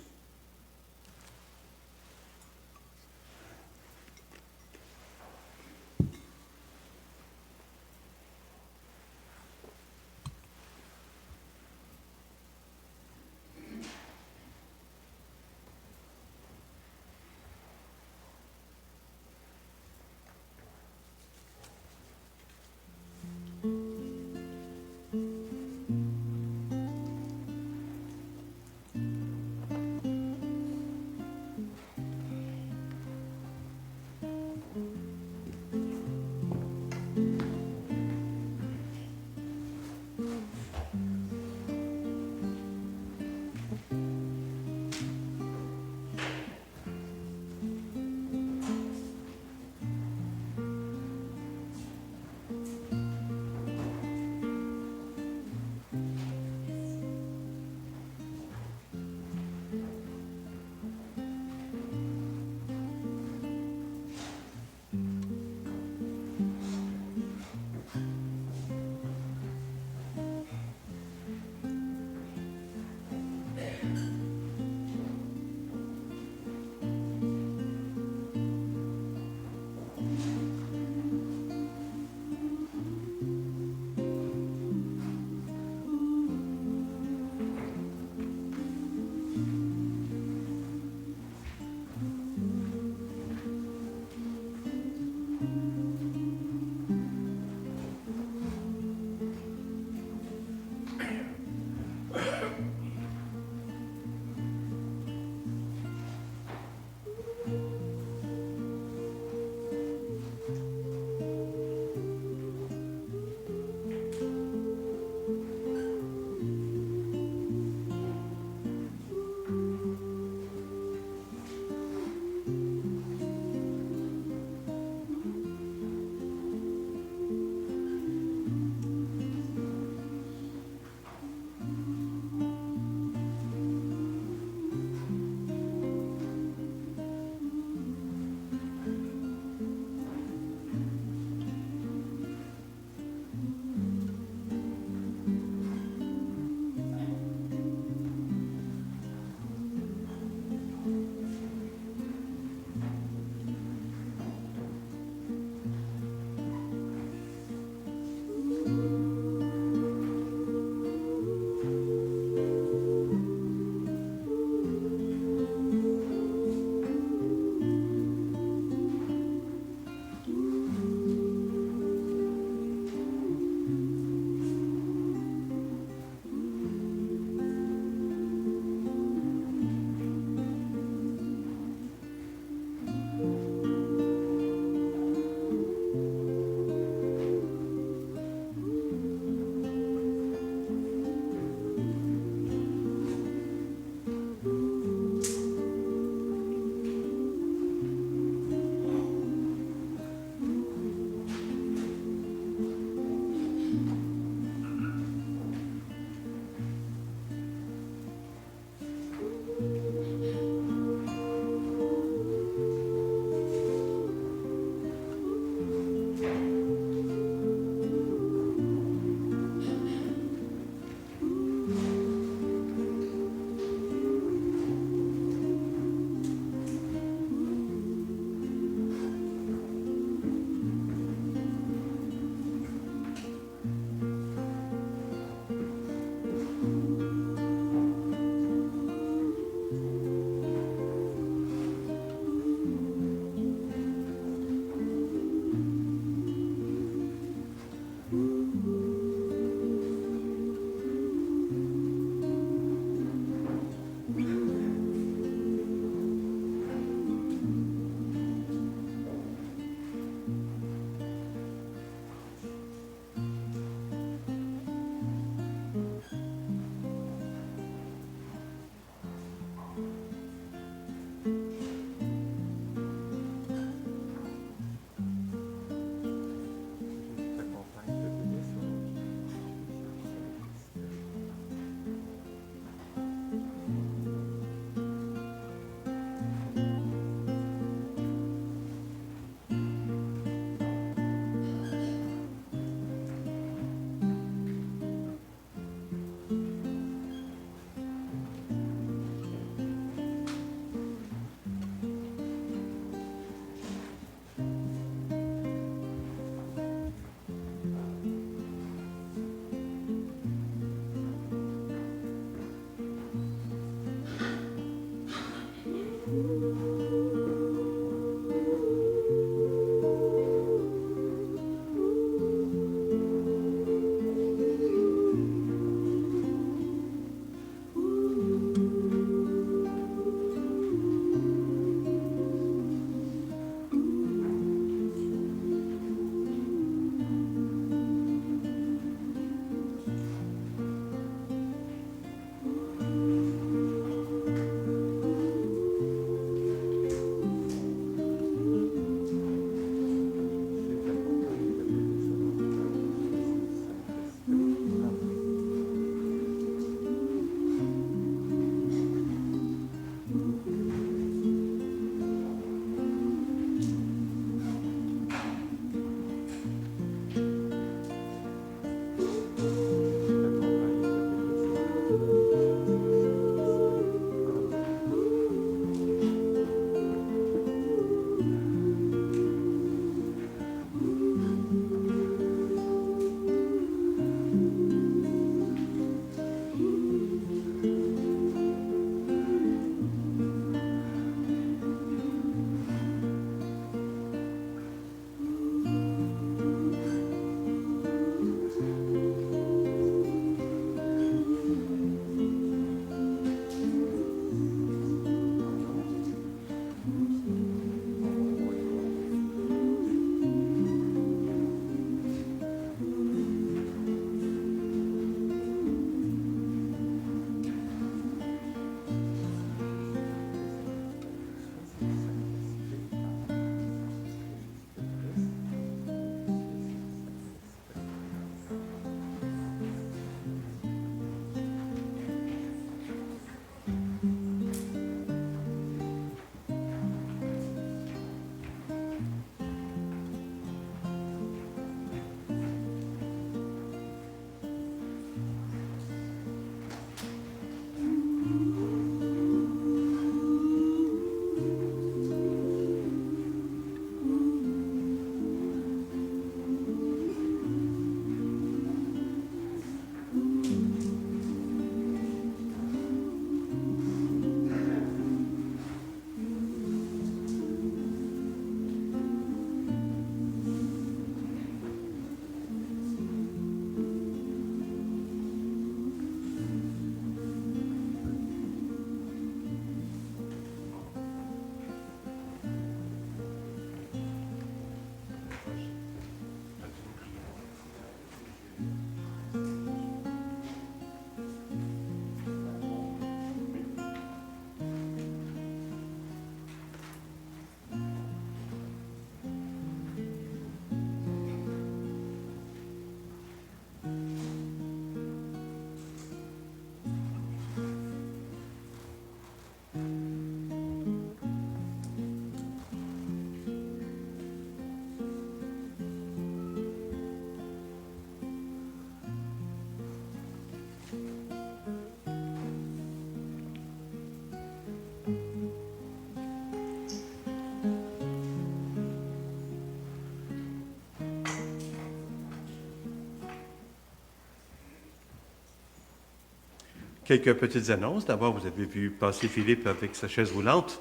[SPEAKER 4] Quelques petites annonces. D'abord, vous avez vu passer Philippe avec sa chaise roulante.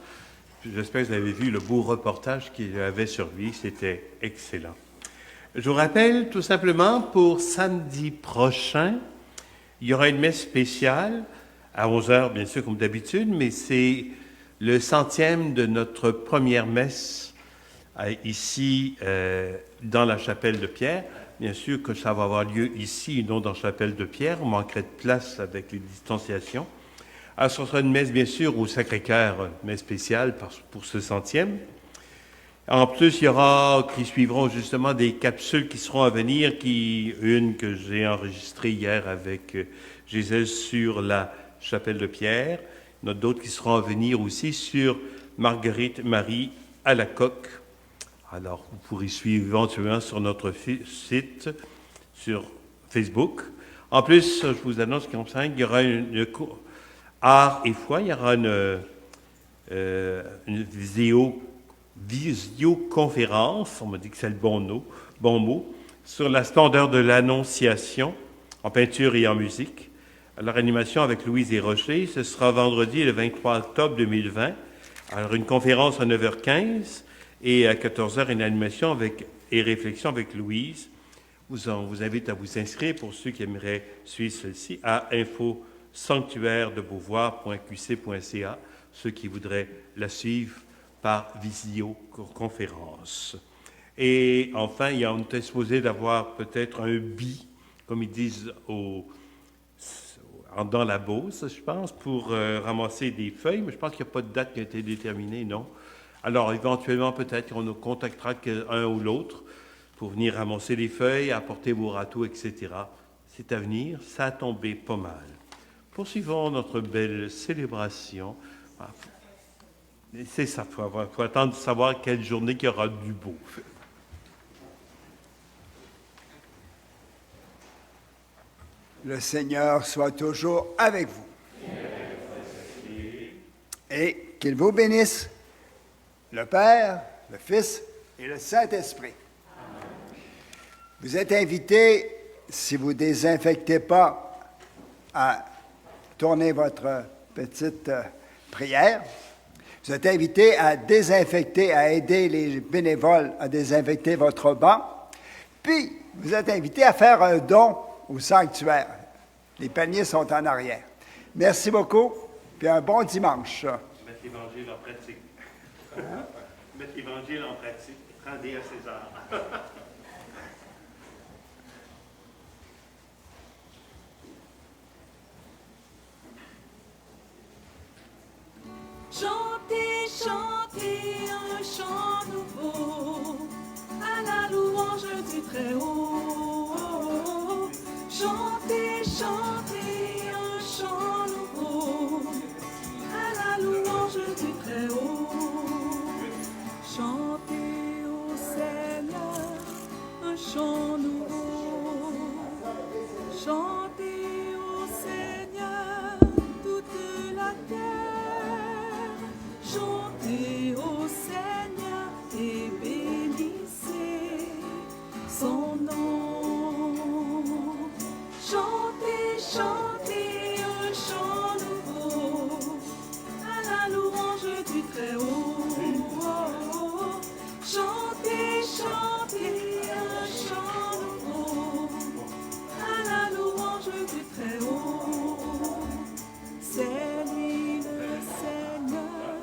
[SPEAKER 4] J'espère que vous avez vu le beau reportage qu'il avait sur lui. C'était excellent. Je vous rappelle tout simplement, pour samedi prochain, il y aura une messe spéciale à 11h, bien sûr, comme d'habitude, mais c'est le 100e de notre première messe ici dans la chapelle de Pierre. Bien sûr que ça va avoir lieu ici et non dans la chapelle de Pierre. On manquerait de place avec les distanciations. Alors, ce sera une messe, bien sûr, au Sacré-Cœur, messe spéciale pour ce 100e. En plus, il y aura, qui suivront justement des capsules qui seront à venir, une que j'ai enregistrée hier avec Gisèle sur la chapelle de Pierre, il y en a d'autres qui seront à venir aussi sur Marguerite Marie à la coque. Alors, vous pourrez suivre éventuellement sur notre site, sur Facebook. En plus, je vous annonce qu'il y aura une art et foi, il y aura une visioconférence, on m'a dit que c'est le bon mot, sur la splendeur de l'Annonciation, en peinture et en musique. Alors, animation avec Louise Desrochers, ce sera vendredi le 23 octobre 2020. Alors, une conférence à 9h15 et à 14h, une animation et réflexion avec Louise. On vous invite à vous inscrire pour ceux qui aimeraient suivre celle-ci à info-sanctuaire-de-beauvoir.qc.ca, ceux qui voudraient la suivre par visioconférence. Et enfin, on est supposé d'avoir peut-être un bi, comme ils disent dans la Beauce, je pense, pour ramasser des feuilles, mais je pense qu'il n'y a pas de date qui a été déterminée, non? Alors, éventuellement, peut-être qu'on nous contactera un ou l'autre pour venir ramasser les feuilles, apporter vos râteaux, etc. C'est à venir, ça a tombé pas mal. Poursuivons notre belle célébration. C'est ça, il faut attendre de savoir quelle journée qu'il y aura du beau.
[SPEAKER 2] Le Seigneur soit toujours avec vous. Et qu'il vous bénisse, le Père, le Fils et le Saint-Esprit. Vous êtes invités, si vous ne désinfectez pas, à tourner votre petite prière. Vous êtes invités à désinfecter, à aider les bénévoles à désinfecter votre banc. Puis, vous êtes invités à faire un don au sanctuaire. Les paniers sont en arrière. Merci beaucoup, puis un bon dimanche.
[SPEAKER 4] Mettre l'Évangile en pratique. Mettre l'Évangile en pratique. Rendez à César.
[SPEAKER 1] Chantez, chantez un chant nouveau à la louange du Très-Haut. Chantez, chantez un chant nouveau à la louange du Très-Haut. Chantez au Seigneur un chant nouveau. Chantez au Seigneur toute la terre. Chantez au Seigneur et bénissez son nom. Chantez, chantez un chant nouveau à la louange du Très-Haut. Chantez, chantez un chant nouveau à la louange du Très-Haut. C'est lui le Seigneur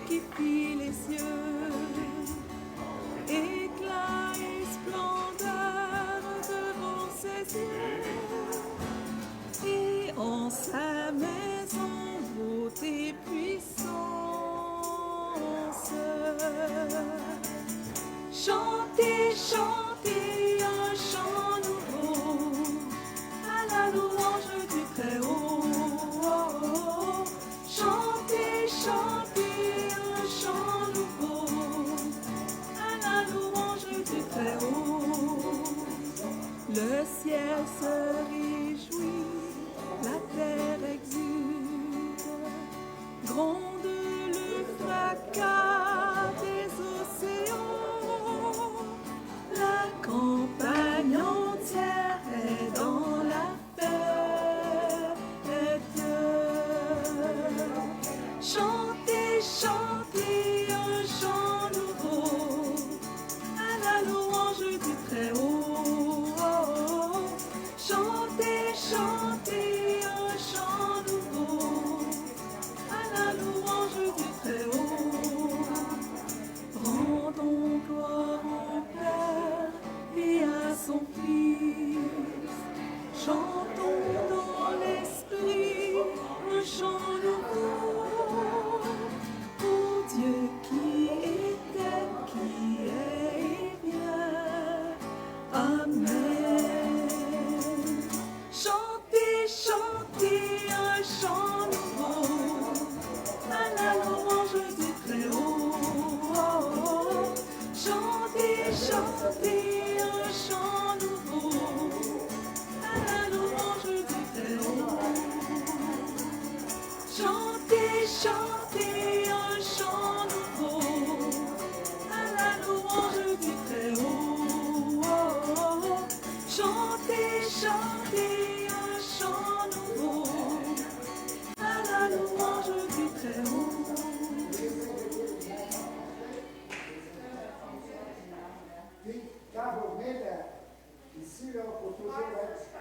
[SPEAKER 1] qui fit les cieux, éclat et splendeur devant ses yeux, et en sa maison beauté puissance. Chantez, chantez un chant nouveau à la louange du Très-Haut. Chantez, chantez un chant nouveau à la louange du Très-Haut. Le ciel se réjouit, la terre exulte, gronde le fracas des océans. La campagne entière est dans la fête. chanter un chant nouveau à la louange du Très-Haut. Rendons gloire au Père et à son Fils. Chantons dans l'esprit un chant nouveau au Dieu qui était, qui est et vient. Amen. Chantez, chantez un chant nouveau à la louange du Très-Haut. Chantez, chantez un chant nouveau à la louange du Très-Haut. Chantez, chantez un chant nouveau à la louange du Très-Haut. Chantez, chantez un chant nouveau à la louange du Très-Haut.
[SPEAKER 2] Puis, quand vous venez ici, là, il faut toujours être